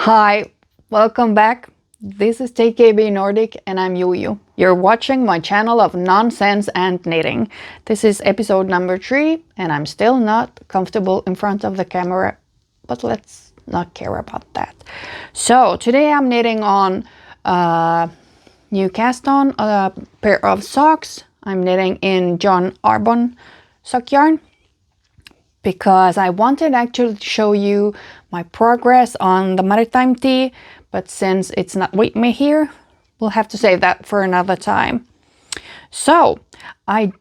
Hi, welcome back. This is TKB Nordic and I'm Juju. You're watching my channel of nonsense and knitting. This is episode number 3 and I'm still not comfortable in front of the camera, but let's not care about that. So today I'm knitting on a new cast on a pair of socks. I'm knitting in John Arbon sock yarn, because I wanted actually to show you my progress on the maritime tee, but since it's not with me here, we'll have to save that for another time. So I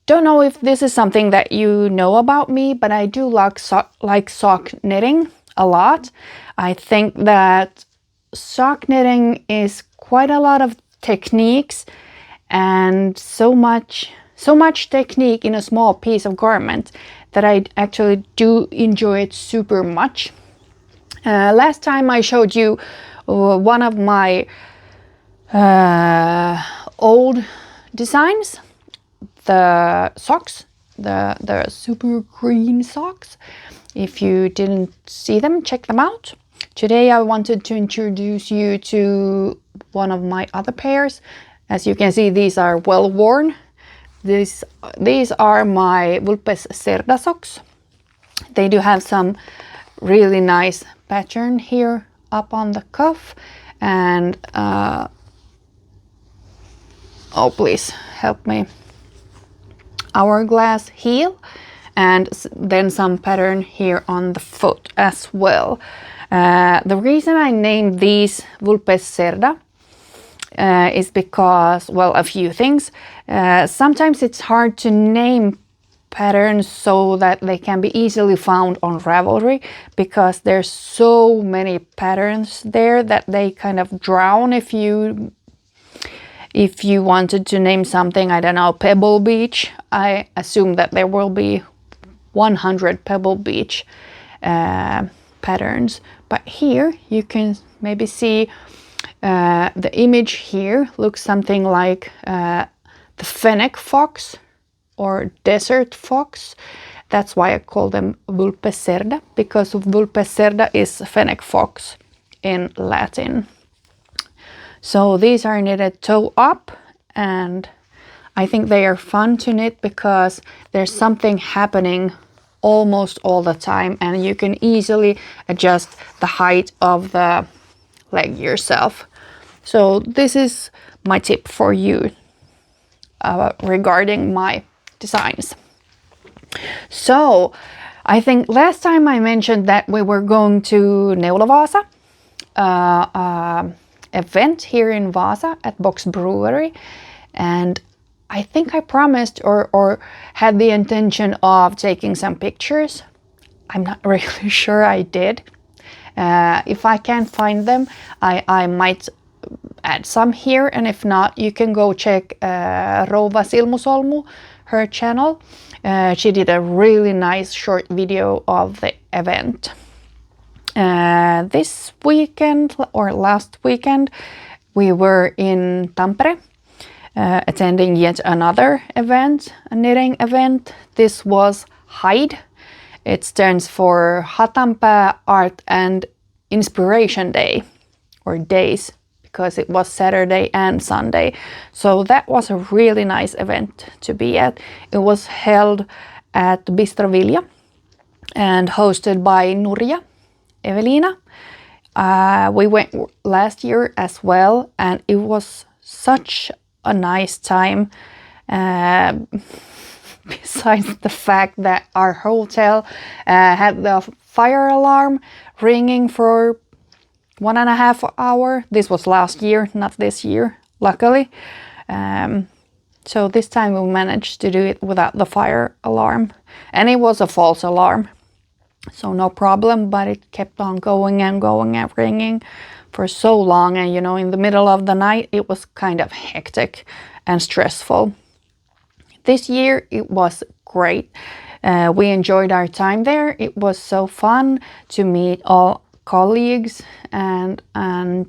don't know if this is something that you know about me, but I do like sock knitting a lot. I think that sock knitting is quite a lot of techniques and so much technique in a small piece of garment that I actually do enjoy it super much. Last time I showed you one of my old designs, the socks, the super green socks. If you didn't see them, check them out. Today I wanted to introduce you to one of my other pairs. As you can see, these are well worn. These are my Vulpes Cerda socks. They do have some really nice pattern here up on the cuff, and oh please help me, hourglass heel, and then some pattern here on the foot as well. The reason I named these Vulpes Cerda is because, well, a few things. Sometimes it's hard to name patterns so that they can be easily found on Ravelry, because there's so many patterns there that they kind of drown if you wanted to name something, I don't know, Pebble Beach. I assume that there will be 100 Pebble Beach patterns, but here you can maybe see the image here looks something like the fennec fox or desert fox. That's why I call them Vulpes Cerda, because Vulpes Cerda is fennec fox in Latin. So these are knitted toe up, and I think they are fun to knit because there's something happening almost all the time, and you can easily adjust the height of the leg yourself. So this is my tip for you regarding my designs. So I think last time I mentioned that we were going to Neulavasa event here in Vasa at Box Brewery, and I think I promised or had the intention of taking some pictures. I'm not really sure I did. If I can't find them, I might add some here, and if not, you can go check Rouva Silmusolmu, her channel. She did a really nice short video of the event. This weekend or last weekend we were in Tampere attending yet another event, a knitting event. This was HIDE. It stands for Hatanpää Art and Inspiration Day, or days, because it was Saturday and Sunday. So that was a really nice event to be at. It was held at Bistro Vilja and hosted by Nuria Evelina. We went last year as well, and it was such a nice time. Besides the fact that our hotel had the fire alarm ringing for 1.5 hours. This was last year, not this year, luckily. So this time we managed to do it without the fire alarm. And it was a false alarm, so no problem, but it kept on going and ringing for so long. And you know, in the middle of the night, it was kind of hectic and stressful. This year it was great. We enjoyed our time there. It was so fun to meet all colleagues and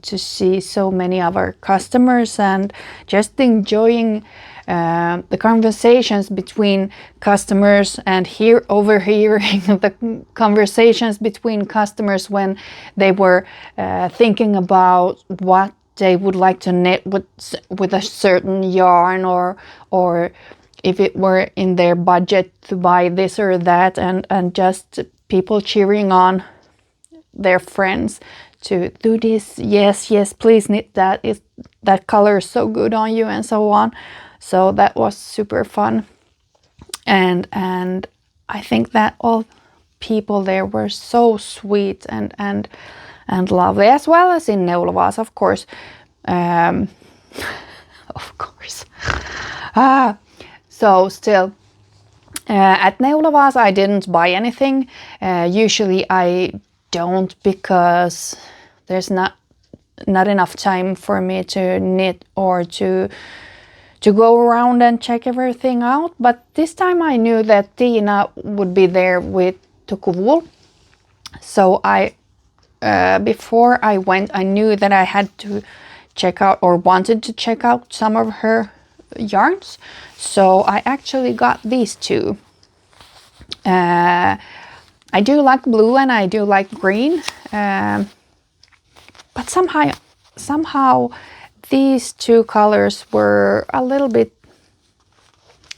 to see so many of our customers, and just enjoying the conversations between customers, and overhearing the conversations between customers when they were thinking about what they would like to knit with a certain yarn, or if it were in their budget to buy this or that, and just people cheering on their friends to do this. Yes, please knit that. That color is so good on you, and so on. So that was super fun, and I think that all people there were so sweet and lovely, as well as in Neulavaas, of course. Of course. So still, at Neulavaas I didn't buy anything. Usually I don't, because there's not enough time for me to knit or to go around and check everything out. But this time I knew that Tiina would be there with Tukuvul. So before I went, I knew that I had to check out, or wanted to check out, some of her yarns. So I actually got these two. I do like blue and I do like green, but somehow these two colors were a little bit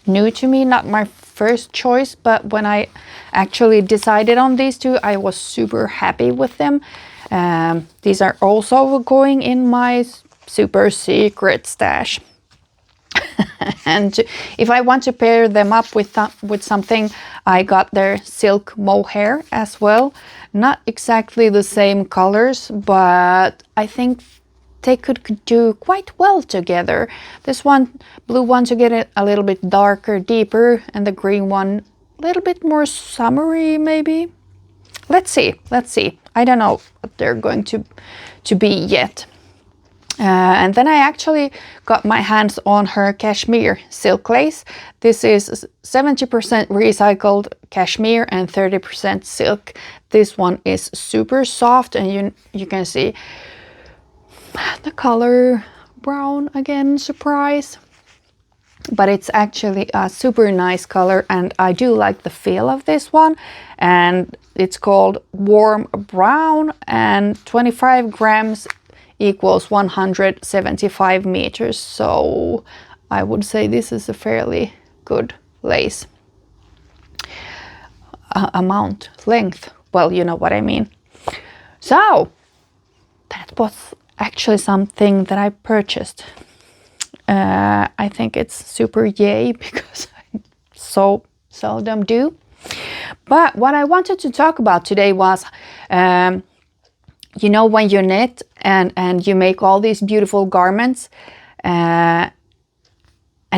new to me, not my first choice, but when I actually decided on these two, I was super happy with them. These are also going in my super secret stash. And if I want to pair them up with something, I got their silk mohair as well. Not exactly the same colors, but I think they could do quite well together. This one, blue one, to get it a little bit darker, deeper, and the green one a little bit more summery maybe. Let's see. I don't know what they're going to be yet. And then I actually got my hands on her cashmere silk lace. This is 70% recycled cashmere and 30% silk. This one is super soft, and you can see the color brown again, surprise. But it's actually a super nice color, and I do like the feel of this one. And it's called Warm Brown, and 25 grams equals 175 meters. So I would say this is a fairly good lace amount, length. Well, you know what I mean. So that was actually something that I purchased. I think it's super yay, because I so seldom do. But what I wanted to talk about today was, you know, when you knit and you make all these beautiful garments, and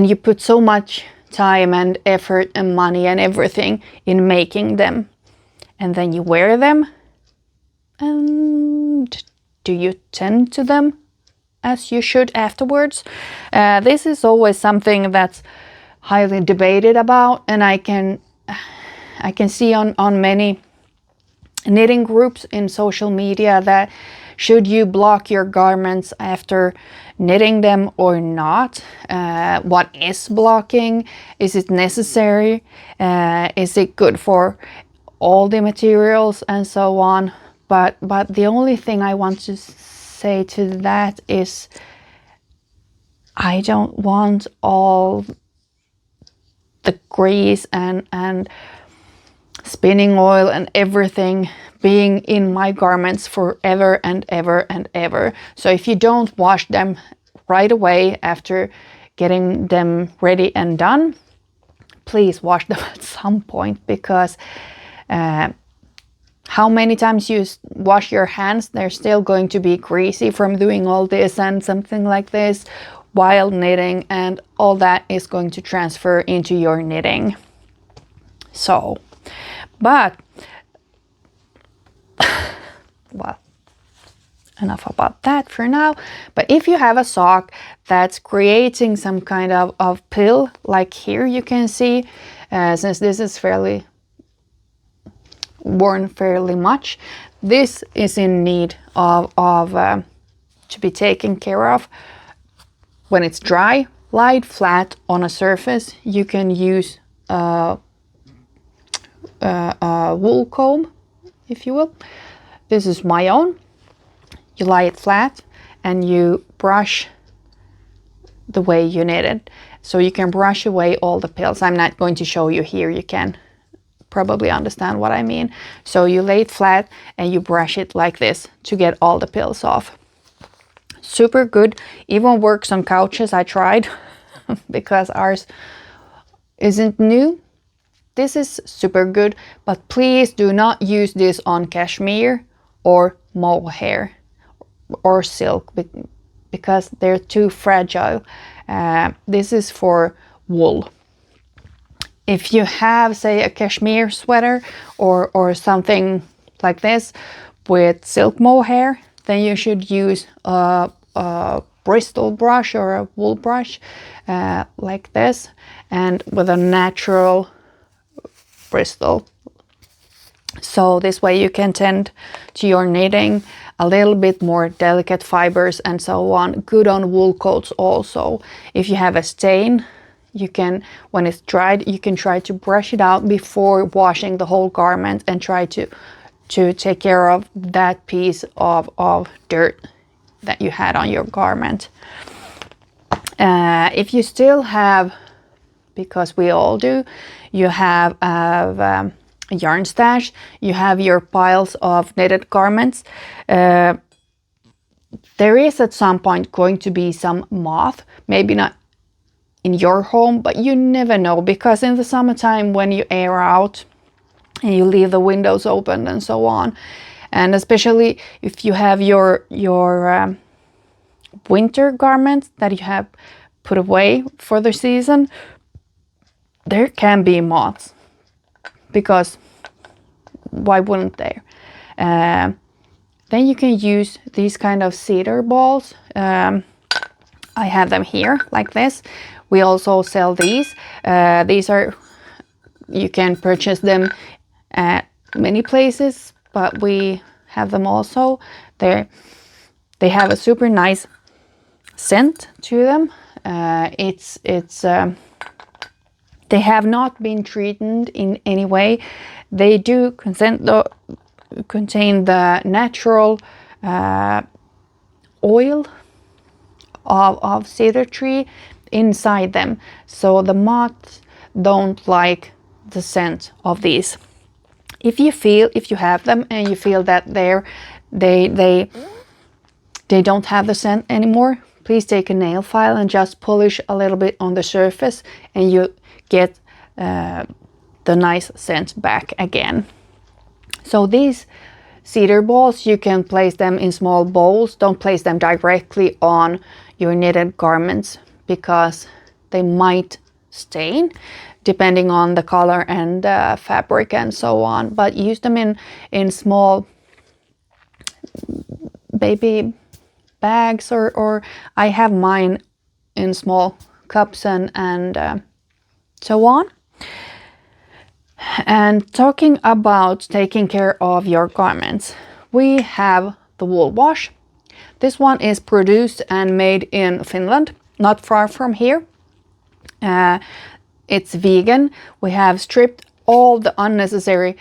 you put so much time and effort and money and everything in making them, and then you wear them, and do you tend to them as you should afterwards? This is always something that's highly debated about, and I can see on many knitting groups in social media that should you block your garments after knitting them or not? What is blocking? Is it necessary? Is it good for all the materials, and so on? But the only thing I want to say to that is, I don't want all the grease and spinning oil and everything being in my garments forever and ever and ever. So if you don't wash them right away after getting them ready and done, please wash them at some point, because how many times you wash your hands, they're still going to be greasy from doing all this and something like this while knitting, and all that is going to transfer into your knitting. So, but well, enough about that for now. But if you have a sock that's creating some kind of pill, like here you can see, since this is worn fairly much, this is in need of to be taken care of. When it's dry, light, flat on a surface, you can use a wool comb, if you will. This is my own. You lie it flat and you brush the way you knit it. So you can brush away all the pills. I'm not going to show you here. You can probably understand what I mean. So you lay it flat and you brush it like this to get all the pills off. Super good. Even works on couches. I tried because ours isn't new. This is super good, but please do not use this on cashmere or mohair or silk because they're too fragile. This is for wool. If you have, say, a cashmere sweater or something like this with silk mohair, then you should use a bristle brush or a wool brush like this, and with a natural bristle. So this way you can tend to your knitting a little bit more delicate fibers and so on. Good on wool coats also. If you have a stain, you can, when it's dried, you can try to brush it out before washing the whole garment and try to take care of that piece of dirt that you had on your garment. If you still have, because we all do, you have a yarn stash, you have your piles of knitted garments, there is at some point going to be some moth, maybe not in your home, but you never know, because in the summertime when you air out and you leave the windows open and so on, and especially if you have your winter garments that you have put away for the season, there can be moths, because why wouldn't there? Then you can use these kind of cedar balls. I have them here like this. We also sell these. These are, you can purchase them at many places, but we have them also. They have a super nice scent to them. They have not been treated in any way. They do contain the natural oil of cedar tree inside them, so the moths don't like the scent of these. If you have them and you feel that they don't have the scent anymore, please take a nail file and just polish a little bit on the surface, and you get the nice scent back again. So these cedar balls, you can place them in small bowls. Don't place them directly on your knitted garments because they might stain depending on the color and the fabric and so on. But use them in small baby bags, or I have mine in small cups and so on. And talking about taking care of your garments, we have the wool wash. This one is produced and made in Finland, not far from here. It's vegan. We have stripped all the unnecessary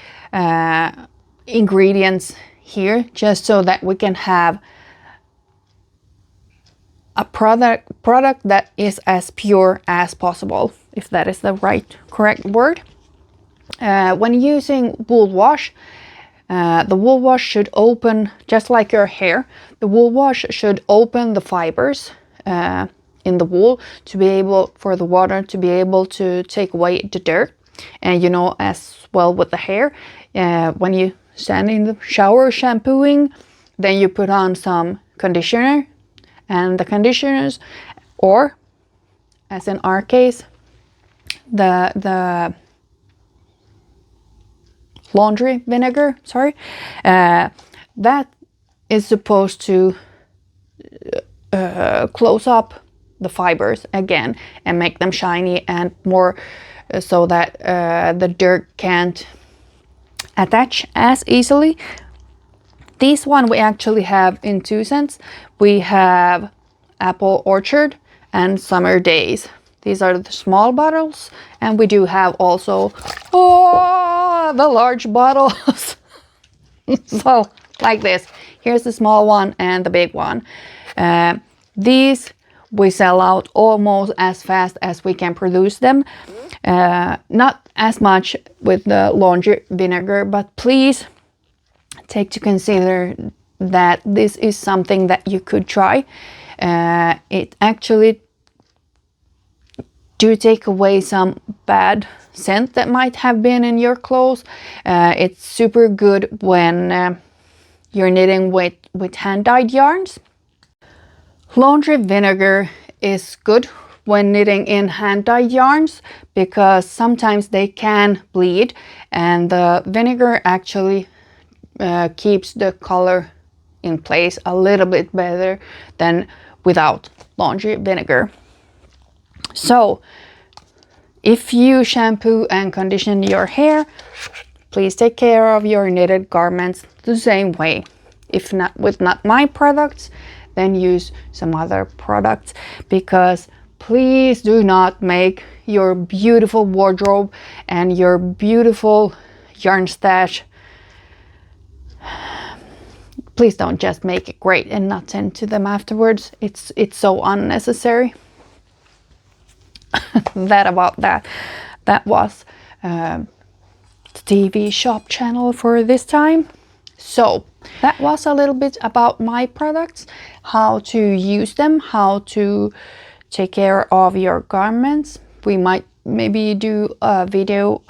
ingredients here, just so that we can have a product that is as pure as possible, if that is the correct word. When using wool wash, the wool wash should open, just like your hair, the wool wash should open the fibers in the wool to be able, for the water to be able to take away the dirt. And as well with the hair, when you stand in the shower shampooing, then you put on some conditioner, and the conditioners, or as in our case, the laundry vinegar, that is supposed to close up the fibers again and make them shiny and more, so that the dirt can't attach as easily. This one we actually have in 2 cents. We have Apple Orchard and Summer Days. These are the small bottles, and we do have also the large bottles. So like this. Here's the small one and the big one. These we sell out almost as fast as we can produce them. Not as much with the laundry vinegar, but please take to consider that this is something that you could try. It actually do take away some bad scent that might have been in your clothes. It's super good when you're knitting with hand-dyed yarns. Laundry vinegar is good when knitting in hand-dyed yarns because sometimes they can bleed, and the vinegar actually keeps the color in place a little bit better than without laundry vinegar. So if you shampoo and condition your hair, please take care of your knitted garments the same way. If not with not my products, then use some other products, because please do not make your beautiful wardrobe and your beautiful yarn stash, please don't just make it great and not send to them afterwards. It's so unnecessary. That was the TV shop channel for this time. So that was a little bit about my products, how to use them, how to take care of your garments. We might maybe do a video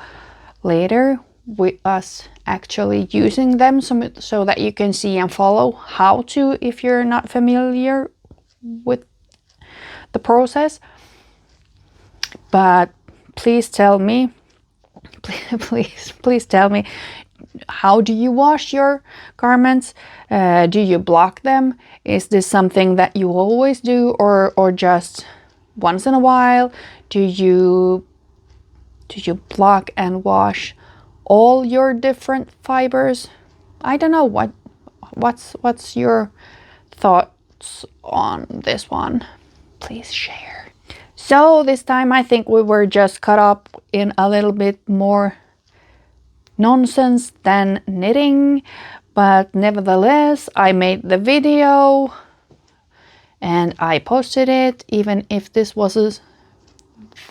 later with us actually using them so that you can see and follow how to, if you're not familiar with the process. But please tell me, please tell me, how do you wash your garments? Do you block them? Is this something that you always do, or just once in a while? Do you block and wash all your different fibers? I don't know what's your thoughts on this one. Please share. So this time I think we were just caught up in a little bit more nonsense than knitting, but nevertheless I made the video and I posted it, even if this was a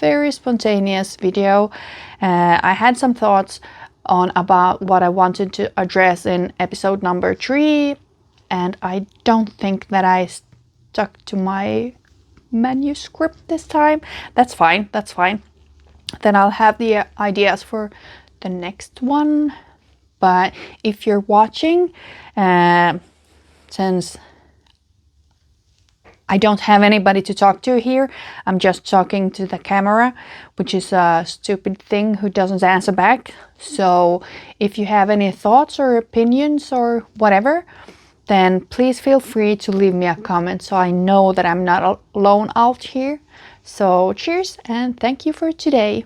very spontaneous video. I had some thoughts on about what I wanted to address in episode number 3, and I don't think that I stuck to my manuscript this time. That's fine. Then I'll have the ideas for the next one. But if you're watching, since I don't have anybody to talk to here, I'm just talking to the camera, which is a stupid thing who doesn't answer back. So if you have any thoughts or opinions or whatever, then please feel free to leave me a comment so I know that I'm not alone out here. So cheers and thank you for today.